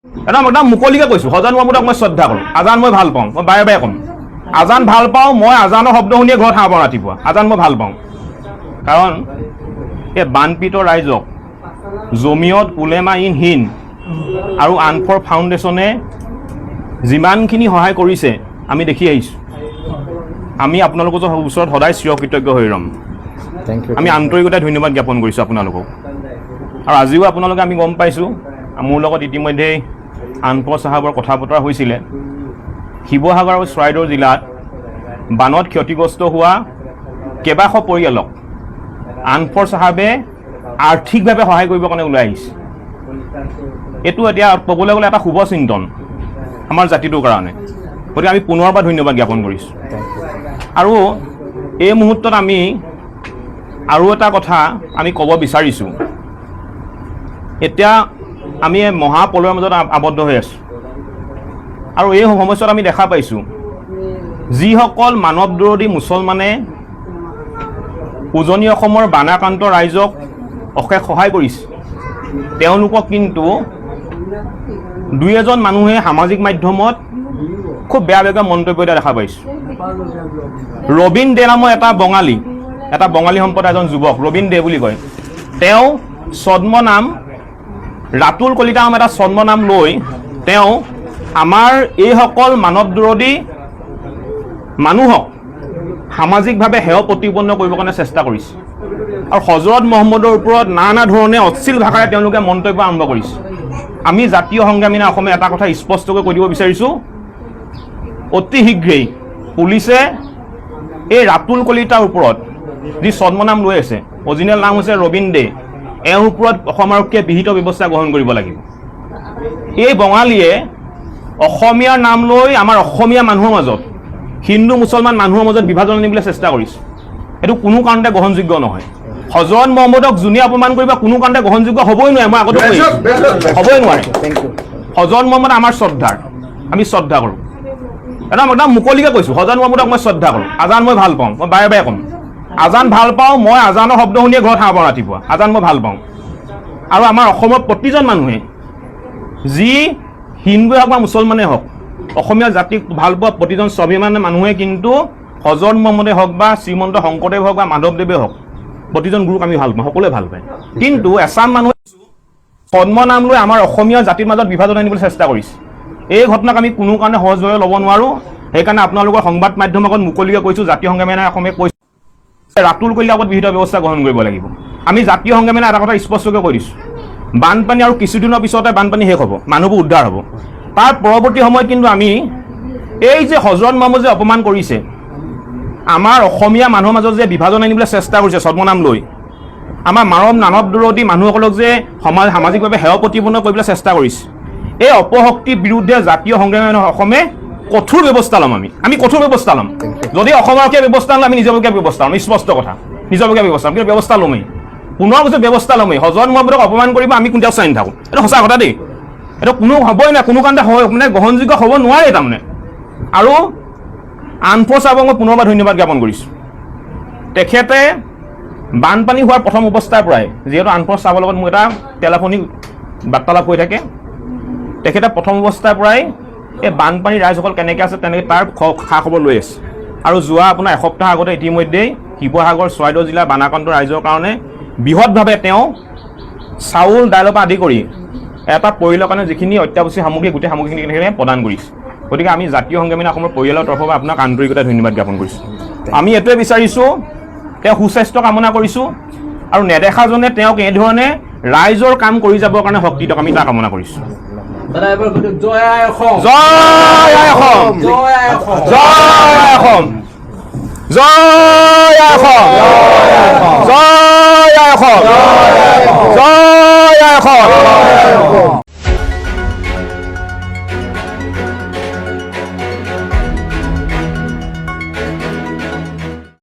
একদম মুকলিকে কৈছোঁ সজান মাহমুদক মই শ্ৰদ্ধা কৰোঁ আজান মই ভাল পাওঁ মই বাৰে বাৰে ক'ম আজান ভাল পাওঁ মই আজানৰ শব্দ শুনিয়ে ঘৰত হাঁহ পাওঁ ৰাতিপুৱা আজান মই ভাল পাওঁ কাৰণ এই বানপীড়িত ৰাইজক জমিয়ত উলেমা ইন হিন্দ আৰু আনফৰ ফাউণ্ডেশ্যনে যিমানখিনি সহায় কৰিছে আমি দেখি আহিছোঁ আমি আপোনালোকৰ ওচৰত সদায় চিৰকৃতজ্ঞ হৈ ৰ'ম আমি আন্তৰিকতাৰে ধন্যবাদ জ্ঞাপন কৰিছোঁ আপোনালোকক আৰু আজিও আপোনালোকে আমি গম পাইছোঁ মোৰ লগত ইতিমধ্যে আনফৰ চাহাবৰ কথা বতৰা হৈছিলে শিৱসাগৰ আৰু চৰাইদেউ জিলাত বানত ক্ষতিগ্ৰস্ত হোৱা কেইবাশ পৰিয়ালক আনফৰ চাহাবে আৰ্থিকভাৱে সহায় কৰিবৰ কাৰণে ওলাই আহিছে এইটো এতিয়া ক'বলৈ গ'লে এটা শুভ চিন্তন আমাৰ জাতিটোৰ কাৰণে গতিকে আমি পুনৰবাৰ ধন্যবাদ জ্ঞাপন কৰিছোঁ আৰু এই মুহূৰ্তত আমি আৰু এটা কথা আমি ক'ব বিচাৰিছোঁ এতিয়া আমি মহাপ্ৰলয়ৰ মাজত আবদ্ধ হৈ আছোঁ আৰু এই সময়ছোৱাত আমি দেখা পাইছোঁ যিসকল মানৱ বিৰোধী মুছলমানে উজনি অসমৰ বানাক্ৰান্ত ৰাইজক অশেষ সহায় কৰিছে তেওঁলোকক কিন্তু দুই এজন মানুহে সামাজিক মাধ্যমত খুব বেয়া বেয়া মন্তব্য দিয়া দেখা পাইছোঁ ৰবীন দে নামৰ এটা বঙালী সম্প্ৰদায়ৰ এজন যুৱক ৰবীন দে বুলি কয় তেওঁ ছদ্মনাম ৰাতুল কলিতা নামৰ এটা ছদ্মনাম লৈ তেওঁ আমাৰ এইসকল মানৱ বিৰোধী মানুহক সামাজিকভাৱে হেয় প্ৰতিপন্ন কৰিবৰ কাৰণে চেষ্টা কৰিছে আৰু হজৰত মহম্মদৰ ওপৰত নানা ধৰণে অশ্লীল ভাষাৰে তেওঁলোকে মন্তব্য আৰম্ভ কৰিছে আমি জাতীয় সংগ্ৰামী অসমে এটা কথা স্পষ্টকৈ কৈ দিব বিচাৰিছোঁ অতি শীঘ্ৰেই পুলিচে এই ৰাতুল কলিতাৰ ওপৰত যি ছদ্মনাম লৈ আছে অৰিজিনেল নাম হৈছে ৰবীন দে এওঁৰ ওপৰত অসম আৰক্ষীয়ে বিহিত ব্যৱস্থা গ্ৰহণ কৰিব লাগিব এই বঙালীয়ে অসমীয়াৰ নাম লৈ আমাৰ অসমীয়া মানুহৰ মাজত হিন্দু মুছলমান মানুহৰ মাজত বিভাজন আনিবলৈ চেষ্টা কৰিছে এইটো কোনো কাৰণতে গ্ৰহণযোগ্য নহয় হজৰত মহম্মদক যোনে অপমান কৰিব কোনো কাৰণতে গ্ৰহণযোগ্য হ'বই নোৱাৰে মই আগতে হ'বই নোৱাৰে হজৰত মহম্মদ আমাৰ শ্ৰদ্ধাৰ আমি শ্ৰদ্ধা কৰোঁ একদম মুকলিকে কৈছোঁ হজৰত মহম্মদক মই শ্ৰদ্ধা কৰোঁ আজান মই ভাল পাওঁ মই বাৰে বাৰে ক'ম আজান ভাল পাওঁ মই আজানৰ শব্দ শুনিয়ে ঘৰত হাঁহ পাওঁ ৰাতিপুৱা আজান মই ভাল পাওঁ আৰু আমাৰ অসমৰ প্ৰতিজন মানুহে যি হিন্দুৱে হওক বা মুছলমানেই হওক অসমীয়া জাতিক ভাল পোৱা প্ৰতিজন স্বাভিমানী মানুহে কিন্তু হজৰত মহম্মদে হওক বা শ্ৰীমন্ত শংকৰদেৱ হওক বা মাধৱদেৱে হওক প্ৰতিজন গুৰুক আমি ভাল পাওঁ সকলোৱে ভাল পায় কিন্তু এচাম মানুহে ছদ্মনাম লৈ আমাৰ অসমীয়া জাতিৰ মাজত বিভাজন আনিবলৈ চেষ্টা কৰিছে এই ঘটনাক আমি কোনো কাৰণে সহজভাৱে ল'ব নোৱাৰোঁ সেইকাৰণে আপোনালোকৰ সংবাদ মাধ্যমৰ আগত মুকলিকে কৈছোঁ জাতীয় সংগ্ৰামী অসমে কৈছে ৰাতুল কলিতাৰ ওপৰত বিহিত ব্যৱস্থা গ্ৰহণ কৰিব লাগিব আমি জাতীয় সংগ্ৰামী এটা কথা স্পষ্টকৈ কৈ দিছোঁ বানপানী আৰু কিছুদিনৰ পিছতে বানপানী শেষ হ'ব মানুহবোৰ উদ্ধাৰ হ'ব তাৰ পৰৱৰ্তী সময়ত কিন্তু আমি এই যে হজৰত মহম্মদ যে অপমান কৰিছে আমাৰ অসমীয়া মানুহৰ মাজত যে বিভাজন আনিবলৈ চেষ্টা কৰিছে ছদ্মনাম লৈ আমাৰ মানৱ বিৰোধী মানুহসকলক যে সামাজিকভাৱে হেয় প্ৰতিপন্ন কৰিবলৈ চেষ্টা কৰিছে এই অপশক্তিৰ বিৰুদ্ধে জাতীয় সংগ্ৰামী অসমে কঠোৰ ব্যৱস্থা ল'ম আমি কঠোৰ ব্যৱস্থা ল'ম যদি অসমৰকীয়া ব্যৱস্থা লওঁ আমি নিজৰবগীয়া ব্যৱস্থা ল'ম স্পষ্ট কথা নিজৰবগীয়া ব্যৱস্থা কিন্তু ব্যৱস্থা ল'মেই পুনৰ কৈছোঁ ব্যৱস্থা ল'মেই হজৰত মহম্মদক অপমান কৰিব আমি কোনটাও চাই নাথাকোঁ এইটো সঁচা কথা দেই এইটো কোনো হ'বই নাই কোনো কাৰণতে মানে গ্ৰহণযোগ্য হ'ব নোৱাৰে তাৰমানে আৰু আনফৰ চাহাবক মই পুনৰবাৰ ধন্যবাদ জ্ঞাপন কৰিছোঁ তেখেতে বানপানী হোৱাৰ প্ৰথম অৱস্থাৰ পৰাই যিহেতু আনফৰ চাহাবৰ লগত মোৰ এটা টেলিফোনিক বাৰ্তালাপ হৈ থাকে তেখেতে প্ৰথম অৱস্থাৰ পৰাই এই বানপানী ৰাইজসকল কেনেকৈ আছে তেনেকৈ তাৰ খা খবৰ লৈ আছে আৰু যোৱা আপোনাৰ এসপ্তাহ আগতে ইতিমধ্যেই শিৱসাগৰ চৰাইদেউ জিলাৰ বানাক্ৰান্ত ৰাইজৰ কাৰণে বৃহৎভাৱে তেওঁ চাউল দাইলৰ পৰা আদি কৰি এটা পৰিয়ালৰ কাৰণে যিখিনি অত্যাৱশ্যকীয় সামগ্ৰী গোটেই সামগ্ৰীখিনি প্ৰদান কৰিছে গতিকে আমি জাতীয় সংগ্ৰামী অসমৰ পৰিয়ালৰ তৰফৰ পৰা আপোনাক আন্তৰিকতাৰে ধন্যবাদ জ্ঞাপন কৰিছোঁ আমি এইটোৱে বিচাৰিছোঁ তেওঁ সুস্বাস্থ্য কামনা কৰিছোঁ আৰু নেদেখাজনে তেওঁক এইধৰণে ৰাইজৰ কাম কৰি যাবৰ কাৰণে শক্তি দিয়ক আমি তাৰ কামনা কৰিছোঁ জয় আই অসম জয় আই অসম জয় আই অসম জয় আই অসম জয় আই অসম জয় আই অসম জয় আই অসম